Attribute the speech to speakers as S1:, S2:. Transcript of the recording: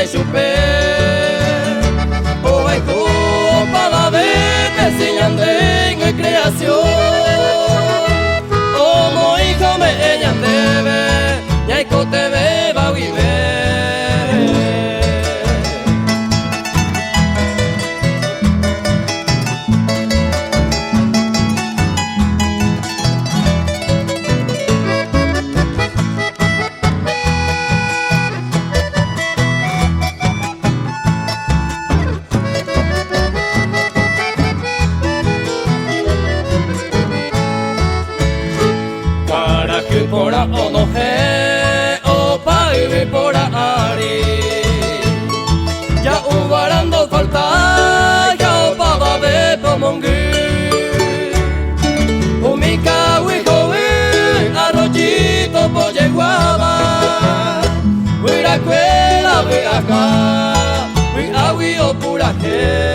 S1: y chupé. O hay copa la vete enseñando en creación. Como hijo me ella debe, y hay cote beba vive. Pora onoje o paive pora ari ya ubarando falta ya opada de pomongi umika wihowe arroyito polle guaba huira cuela ve acá wi awi o pura que